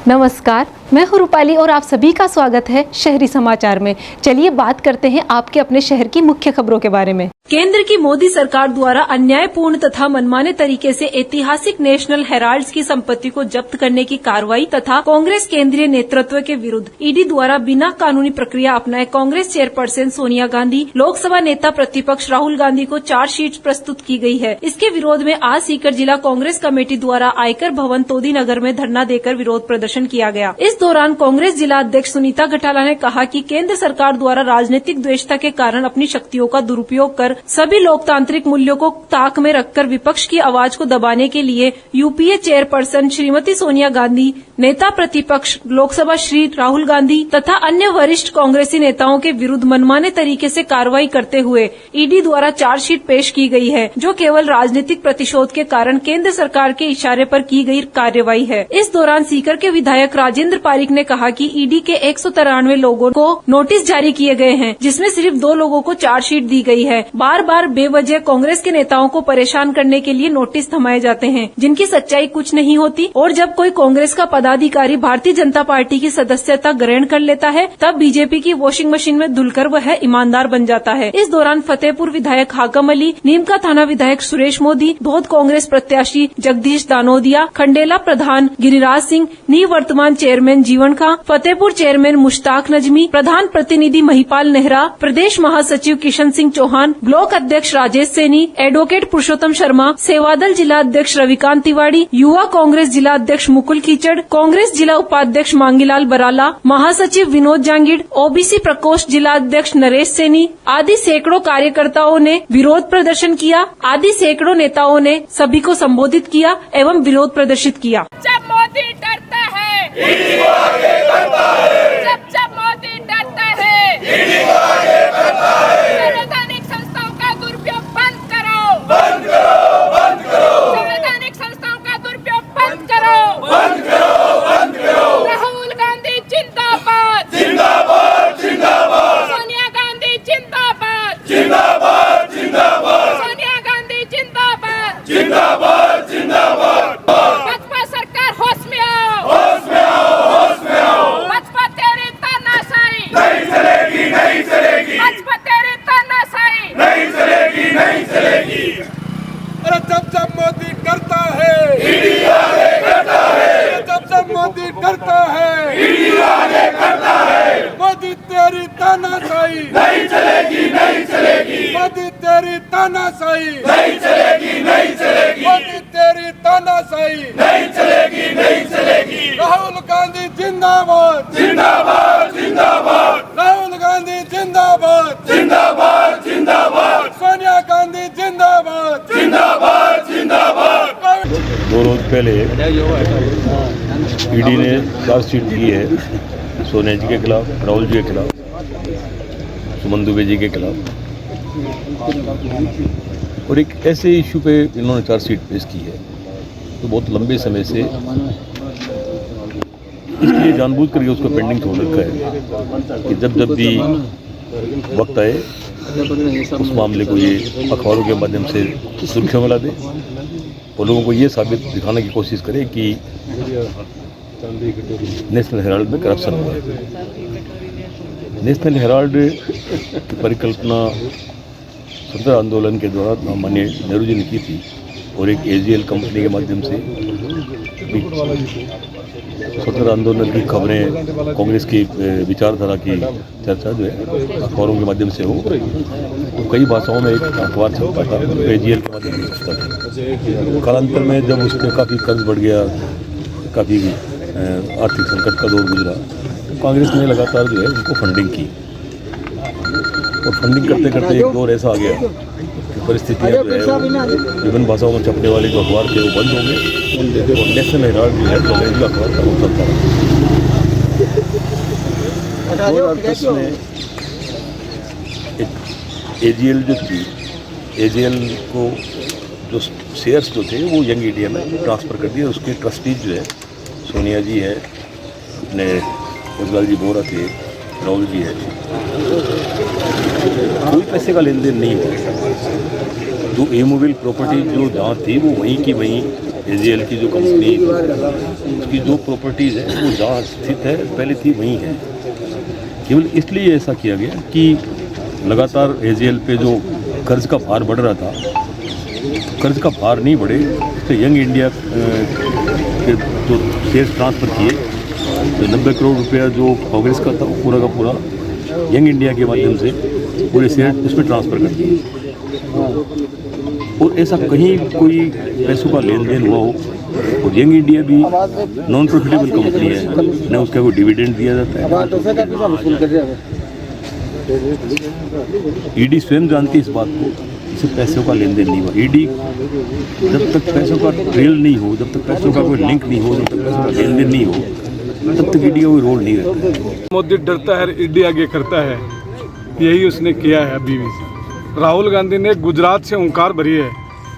नमस्कार, मैं हूं रूपाली और आप सभी का स्वागत है शहरी समाचार में। चलिए बात करते हैं आपके अपने शहर की मुख्य खबरों के बारे में। केंद्र की मोदी सरकार द्वारा अन्यायपूर्ण तथा मनमाने तरीके से ऐतिहासिक नेशनल हेराल्ड्स की संपत्ति को जब्त करने की कार्रवाई तथा कांग्रेस केंद्रीय नेतृत्व के विरुद्ध ईडी द्वारा बिना कानूनी प्रक्रिया अपनाए कांग्रेस चेयरपर्सन सोनिया गांधी, लोकसभा नेता प्रतिपक्ष राहुल गांधी को चार्जशीट प्रस्तुत की गई है। इसके विरोध में आज सीकर जिला कांग्रेस कमेटी द्वारा आयकर भवन तोदी नगर में धरना देकर विरोध प्रदर्शन किया गया। इस दौरान कांग्रेस जिला अध्यक्ष सुनीता घटाला ने कहा कि केंद्र सरकार द्वारा राजनीतिक द्वेषता के कारण अपनी शक्तियों का दुरुपयोग कर सभी लोकतांत्रिक मूल्यों को ताक में रखकर विपक्ष की आवाज को दबाने के लिए यूपीए चेयरपर्सन श्रीमती सोनिया गांधी, नेता प्रतिपक्ष लोकसभा श्री राहुल गांधी तथा अन्य वरिष्ठ कांग्रेसी नेताओं के विरुद्ध मनमाने तरीके से कार्रवाई करते हुए ईडी द्वारा चार्जशीट पेश की गई है, जो केवल राजनीतिक प्रतिशोध के कारण केंद्र सरकार के इशारे पर की गई कार्रवाई है। इस दौरान सीकर के विधायक राजेंद्र पारिक ने कहा कि ईडी के 193 लोगों को नोटिस जारी किए गए हैं, जिसमें सिर्फ 2 लोगों को चार्जशीट दी गई है। बार बार बेवजह कांग्रेस के नेताओं को परेशान करने के लिए नोटिस थमाए जाते हैं, जिनकी सच्चाई कुछ नहीं होती, और जब कोई कांग्रेस का पदाधिकारी भारतीय जनता पार्टी की सदस्यता ग्रहण कर लेता है, तब बीजेपी की वॉशिंग मशीन में धुलकर वह ईमानदार बन जाता है। इस दौरान फतेहपुर विधायक हाकम अली, नीमका थाना विधायक सुरेश मोदी, बहुत कांग्रेस प्रत्याशी जगदीश दानोदिया, खंडेला प्रधान गिरिराज सिंह, निवर्तमान चेयरमैन जीवन खां, फतेहपुर चेयरमैन मुश्ताक नजमी, प्रधान प्रतिनिधि महिपाल नेहरा, प्रदेश महासचिव किशन सिंह चौहान, ब्लॉक अध्यक्ष राजेश सैनी, एडवोकेट पुरुषोत्तम शर्मा, सेवादल जिला अध्यक्ष रविकांत तिवारी, युवा कांग्रेस जिला अध्यक्ष मुकुल कीचड़, कांग्रेस जिला उपाध्यक्ष मांगीलाल बराला, महासचिव विनोद जांगिड़, ओबीसी प्रकोष्ठ जिला अध्यक्ष नरेश सैनी आदि सैकड़ों कार्यकर्ताओं ने विरोध प्रदर्शन किया। आदि सैकड़ों नेताओं ने सभी को संबोधित किया एवं विरोध प्रदर्शित किया। जब मोदी डरता है, ईडी को आगे करता है। जब मोदी डरता है, ईडी को आगे करता है। संवैधानिक संस्थाओं का दुरुपयोग बंद करो, बंद करो, बंद करो। संवैधानिक संस्थाओं का दुरुपयोग बंद करो, बंद करो, बंद करो। राहुल गांधी जिंदाबाद, जिंदाबाद, जिंदाबाद। सोनिया गांधी जिंदाबाद, जिंदाबाद, जिंदाबाद। सोनिया गांधी जिंदाबाद, जिंदाबाद, जिंदाबाद। भाजपा सरकार होश में आओ, होश में आओ, होश में आओ। भाजपा तेरी तानाशाही नहीं चलेगी, नहीं चलेगी। भाजपा तेरी तानाशाही नहीं चलेगी, नहीं चलेगी। अरे जब मोदी डरता है, ईडी आगे करता है। जब मोदी डरता है, ईडी आगे करता है। मोदी तेरी तानाशाही नहीं चलेगी, नहीं चलेगी। मोदी तेरी तानाशाही नहीं चलेगी, नहीं चलेगी। मोदी तेरी तानाशाही नहीं चलेगी, नहीं चलेगी। राहुल गांधी जिंदाबाद, जिंदाबाद, जिंदाबाद। राहुल गांधी जिंदाबाद, जिंदाबाद, जिंदाबाद। सोनिया गांधी जिंदाबाद, जिंदाबाद, जिंदाबाद। 2 रोज पहले ईडी ने चार्जशीट की है सोनिया जी के खिलाफ, राहुल जी के खिलाफ, सुमन दुबे जी के खिलाफ, और एक ऐसे इशू पे इन्होंने चार्जशीट पेश की है तो बहुत लंबे समय से इसलिए जानबूझ करके उसको पेंडिंग छोड़ रखा है कि जब भी वक्त आए उस मामले को ये अखबारों के माध्यम से सुर्खियों में ला दे और लोगों को ये साबित दिखाने की कोशिश करे कि नेशनल हेराल्ड में करप्शन हुआ है। नेशनल हेराल्ड की परिकल्पना स्वतंत्रता आंदोलन के दौरान माननीय नेहरू जी ने की थी और एक एजीएल कंपनी के माध्यम से स्वतंत्रता आंदोलन की खबरें, कांग्रेस की विचारधारा की चर्चा जो है अखबारों के माध्यम से हो तो कई भाषाओं में एक अखबार छपता था, एजीएल के माध्यम से छपता था। कालांतर में जब उस पर काफ़ी कर्ज बढ़ गया, काफ़ी आर्थिक संकट का दौर गुजरा, तो कांग्रेस ने लगातार जो है उनको फंडिंग की और फंडिंग करते करते एक दौर ऐसा आ गया कि परिस्थितियाँ जो है विभिन्न भाषाओं में छपने वाले जो अखबार थे वो बंद हो गए और नेशनल हेराल्ड जो है तो अंग्रेजी अखबार का वो चलता रहा। 2010 में एक एजीएल जो थी, एजीएल को जो शेयर्स जो थे वो यंग इंडिया में ट्रांसफ़र कर दिए। उसके ट्रस्टीज जो है सोनिया जी है, अपने रजलाल जी बोरा थे, राहुल जी है, कोई पैसे का लेन देन नहीं हुआ। जो इमोबाइल प्रॉपर्टी जो जहाँ थी वो वहीं की वहीं AGL की जो कंपनी, उसकी जो प्रॉपर्टीज़ है वो जहाँ स्थित है पहले थी वहीं है। केवल इसलिए ऐसा किया गया कि लगातार AGL पे जो कर्ज का भार बढ़ रहा था, कर्ज का भार नहीं बढ़े, तो यंग इंडिया के जो शेयर ट्रांसफ़र किए, तो 90 करोड़ रुपया जो कांग्रेस का था वो पूरा का पूरा यंग इंडिया के माध्यम से पूरे शेयर उसमें ट्रांसफ़र कर दिए। और ऐसा कहीं कोई पैसों का लेन देन हुआ हो, और यंग इंडिया भी नॉन प्रॉफिटेबल कंपनी है, न उसका कोई डिविडेंड दिया जाता है। ईडी स्वयं जानती है इस बात को, इससे पैसों का लेन देन नहीं हुआ। ईडी जब तक पैसों का ट्रेल नहीं हो, जब तक पैसों का कोई लिंक नहीं हो, जब तक पैसों का लेन देन नहीं हो, तब तक ईडी का कोई रोल नहीं रहता है। मोदी डरता है, ईडी आगे करता है, यही उसने किया है अभी भी। राहुल गांधी ने गुजरात से हुंकार भरी है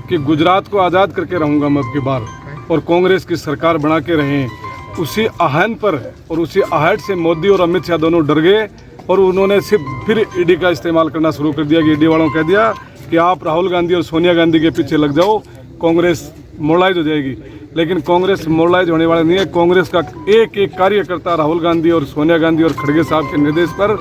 कि गुजरात को आज़ाद करके रहूँगा मैं अब की बार, और कांग्रेस की सरकार बना के रहें। उसी आहन पर और उसी आहट से मोदी और अमित शाह दोनों डर गए, और उन्होंने सिर्फ फिर ईडी का इस्तेमाल करना शुरू कर दिया कि ईडी वालों कह दिया कि आप राहुल गांधी और सोनिया गांधी के पीछे लग जाओ, कांग्रेस मोरलाइज हो जाएगी। लेकिन कांग्रेस मोरलाइज होने वाला नहीं है। कांग्रेस का एक एक कार्यकर्ता राहुल गांधी और सोनिया गांधी और खड़गे साहब के निर्देश पर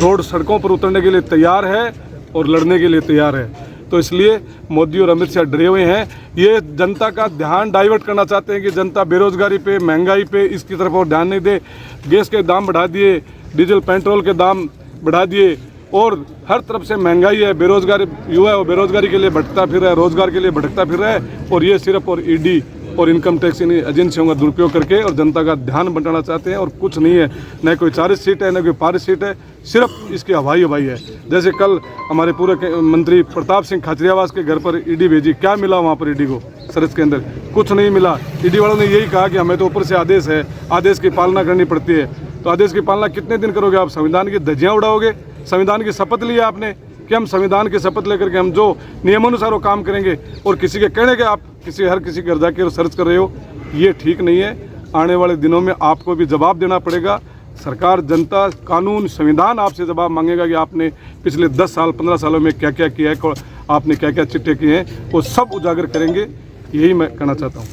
रोड सड़कों पर उतरने के लिए तैयार है और लड़ने के लिए तैयार है। तो इसलिए मोदी और अमित शाह डरे हुए हैं। ये जनता का ध्यान डाइवर्ट करना चाहते हैं कि जनता बेरोजगारी पे, महंगाई पे इसकी तरफ और ध्यान नहीं दे। गैस के दाम बढ़ा दिए, डीजल पेट्रोल के दाम बढ़ा दिए, और हर तरफ से महंगाई है। बेरोजगारी युवा है वो बेरोजगारी के लिए भटकता फिर रहा है, रोजगार के लिए भटकता फिर रहा है। और ये सिर्फ और ईडी और इनकम टैक्स इन एजेंसियों का दुरुपयोग करके और जनता का ध्यान बंटाना चाहते हैं, और कुछ नहीं है। न कोई चार्ज सीट है, न कोई पारिश सीट है, सिर्फ इसकी हवाई है। जैसे कल हमारे पूरे मंत्री प्रताप सिंह खाचरियावास के घर पर ईडी भेजी, क्या मिला वहाँ पर ईडी को? सर्च के अंदर कुछ नहीं मिला। ईडी वालों ने यही कहा कि हमें तो ऊपर से आदेश है, आदेश की पालना करनी पड़ती है। तो आदेश की पालना कितने दिन करोगे आप? संविधान की धज्जियाँ उड़ाओगे? संविधान की शपथ ली है आपने कि हम संविधान की शपथ लेकर के हम जो नियमानुसार वो काम करेंगे, और किसी के कहने के आप हर किसी घर जाके सर्च कर रहे हो, ये ठीक नहीं है। आने वाले दिनों में आपको भी जवाब देना पड़ेगा। सरकार, जनता, कानून, संविधान आपसे जवाब मांगेगा कि आपने पिछले 10 साल 15 सालों में क्या क्या किया है, आपने क्या क्या चिट्ठे किए हैं, वो सब उजागर करेंगे। यही मैं कहना चाहता हूँ।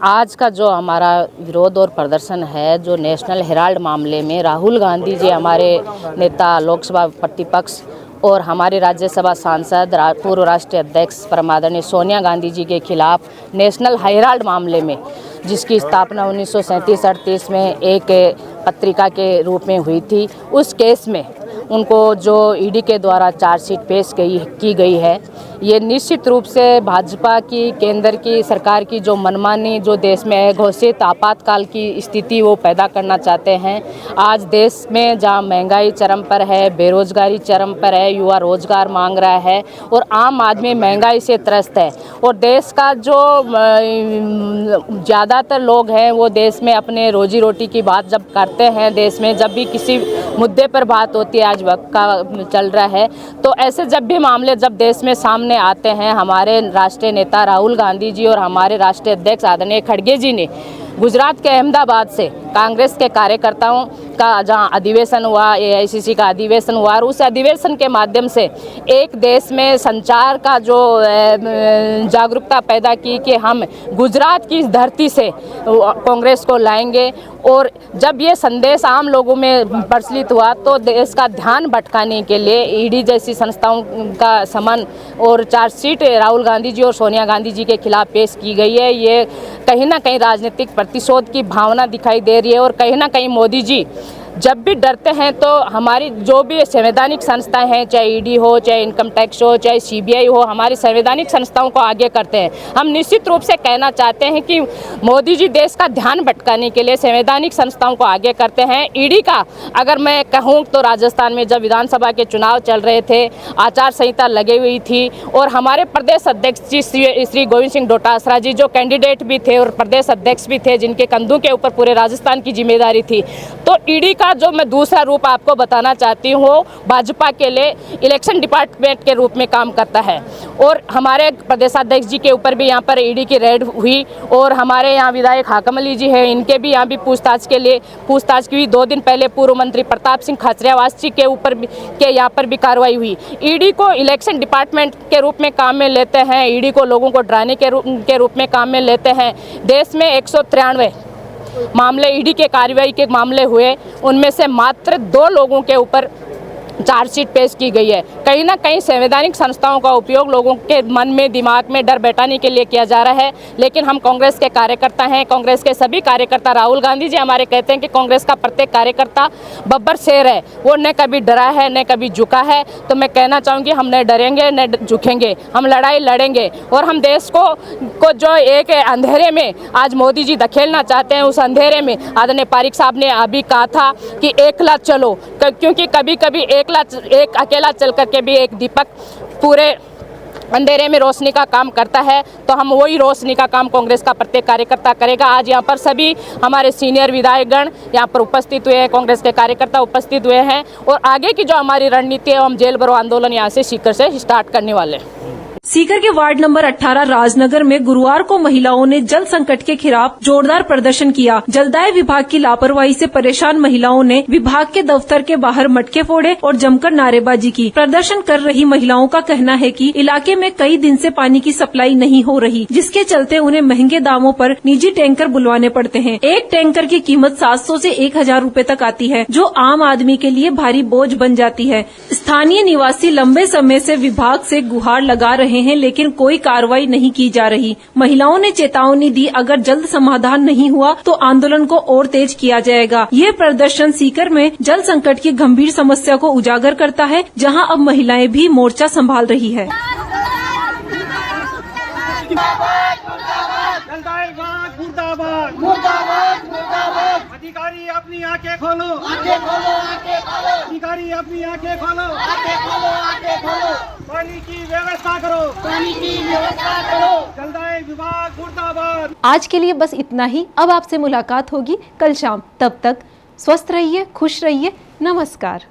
आज का जो हमारा विरोध और प्रदर्शन है, जो नेशनल हेराल्ड मामले में राहुल गांधी जी हमारे नेता, लोकसभा प्रतिपक्ष और हमारे राज्यसभा सांसद, पूर्व राष्ट्रीय अध्यक्ष परमादरणीय सोनिया गांधी जी के खिलाफ नेशनल हेराल्ड मामले में, जिसकी स्थापना 1937-38 में एक पत्रिका के रूप में हुई थी, उस केस में उनको जो ईडी के द्वारा चार्जशीट पेश की गई है, ये निश्चित रूप से भाजपा की केंद्र की सरकार की जो मनमानी, जो देश में घोषित आपातकाल की स्थिति वो पैदा करना चाहते हैं। आज देश में जहाँ महंगाई चरम पर है, बेरोजगारी चरम पर है, युवा रोजगार मांग रहा है और आम आदमी महंगाई से त्रस्त है, और देश का जो ज़्यादातर लोग हैं वो देश में अपने रोजी रोटी की बात जब करते हैं, देश में जब भी किसी मुद्दे पर बात होती है, आज वक्त का चल रहा है, तो ऐसे जब भी मामले जब देश में सामने आते हैं, हमारे राष्ट्रीय नेता राहुल गांधी जी और हमारे राष्ट्रीय अध्यक्ष आदरणीय खड़गे जी ने गुजरात के अहमदाबाद से कांग्रेस के कार्यकर्ताओं का जहां अधिवेशन हुआ, AICC का अधिवेशन हुआ, और उस अधिवेशन के माध्यम से एक देश में संचार का जो जागरूकता पैदा की कि हम गुजरात की धरती से कांग्रेस को लाएंगे। और जब ये संदेश आम लोगों में प्रचलित हुआ तो देश का ध्यान भटकाने के लिए ईडी जैसी संस्थाओं का समन और चार्जशीट राहुल गांधी जी और सोनिया गांधी जी के खिलाफ पेश की गई है। ये कहीं ना कहीं राजनीतिक प्रतिशोध की भावना दिखाई दे रही है, और कहीं ना कहीं मोदी जी जब भी डरते हैं तो हमारी जो भी संवैधानिक संस्थाएं हैं, चाहे ईडी हो, चाहे इनकम टैक्स हो, चाहे CBI हो, हमारी संवैधानिक संस्थाओं को आगे करते हैं। हम निश्चित रूप से कहना चाहते हैं कि मोदी जी देश का ध्यान भटकाने के लिए संवैधानिक संस्थाओं को आगे करते हैं। ईडी का अगर मैं कहूँ तो राजस्थान में जब विधानसभा के चुनाव चल रहे थे, आचार संहिता लगी हुई थी, और हमारे प्रदेश अध्यक्ष जी श्री गोविंद सिंह डोटासरा जी जो कैंडिडेट भी थे और प्रदेश अध्यक्ष भी थे, जिनके कंधों के ऊपर पूरे राजस्थान की जिम्मेदारी थी, तो ईडी इसका जो मैं दूसरा रूप आपको बताना चाहती हूँ, भाजपा के लिए इलेक्शन डिपार्टमेंट के रूप में काम करता है। और हमारे प्रदेशाध्यक्ष जी के ऊपर भी यहाँ पर ईडी की रेड हुई और हमारे यहाँ विधायक हाकम अली जी हैं, इनके भी यहाँ भी पूछताछ की हुई। 2 दिन पहले पूर्व मंत्री प्रताप सिंह खाचरियावास जी के ऊपर के यहाँ पर भी कार्रवाई हुई। ईडी को इलेक्शन डिपार्टमेंट के रूप में काम में लेते हैं, ईडी को लोगों को डराने के रूप में काम में लेते हैं। देश में 193 मामले ईडी के कार्रवाई के मामले हुए, उनमें से मात्र 2 लोगों के ऊपर चार्जशीट पेश की गई है। कहीं ना कहीं संवैधानिक संस्थाओं का उपयोग लोगों के मन में दिमाग में डर बैठाने के लिए किया जा रहा है। लेकिन हम कांग्रेस के कार्यकर्ता हैं, कांग्रेस के सभी कार्यकर्ता, राहुल गांधी जी हमारे कहते हैं कि कांग्रेस का प्रत्येक कार्यकर्ता बब्बर शेर है, वो न कभी डरा है न कभी झुका है। तो मैं कहना चाहूँगी, हम न डरेंगे न झुकेंगे, हम लड़ाई लड़ेंगे। और हम देश को जो एक अंधेरे में आज मोदी जी धकेलना चाहते हैं, उस अंधेरे में आदरणीय पारिक साहब ने अभी कहा था कि एकला चलो, क्योंकि कभी कभी एक अकेला चल करके भी एक दीपक पूरे अंधेरे में रोशनी का काम करता है। तो हम वही रोशनी का काम कांग्रेस का प्रत्येक कार्यकर्ता करेगा। आज यहाँ पर सभी हमारे सीनियर विधायकगण यहाँ पर उपस्थित हुए हैं, कांग्रेस के कार्यकर्ता उपस्थित हुए हैं और आगे की जो हमारी रणनीति है, हम जेल भरो आंदोलन यहाँ से सीकर से स्टार्ट करने वाले हैं। सीकर के वार्ड नंबर 18 राजनगर में गुरुवार को महिलाओं ने जल संकट के खिलाफ जोरदार प्रदर्शन किया। जलदाय विभाग की लापरवाही से परेशान महिलाओं ने विभाग के दफ्तर के बाहर मटके फोड़े और जमकर नारेबाजी की। प्रदर्शन कर रही महिलाओं का कहना है कि इलाके में कई दिन से पानी की सप्लाई नहीं हो रही, जिसके चलते उन्हें महंगे दामों पर निजी टैंकर बुलवाने पड़ते हैं। एक टैंकर की कीमत 700 से 1000 रूपए तक आती है, जो आम आदमी के लिए भारी बोझ बन जाती है। स्थानीय निवासी लंबे समय से विभाग से गुहार लगा रहे हैं, लेकिन कोई कार्रवाई नहीं की जा रही। महिलाओं ने चेतावनी दी, अगर जल्द समाधान नहीं हुआ तो आंदोलन को और तेज किया जाएगा। ये प्रदर्शन सीकर में जल संकट की गंभीर समस्या को उजागर करता है, जहां अब महिलाएं भी मोर्चा संभाल रही है। अधिकारी अपनी आंखें खोलो, अधिकारी अपनी आंखें खोलो, पानी की व्यवस्था करो, जलदाय विभाग मुर्दाबाद। आज के लिए बस इतना ही। अब आपसे मुलाकात होगी कल शाम। तब तक स्वस्थ रहिए, खुश रहिए। नमस्कार।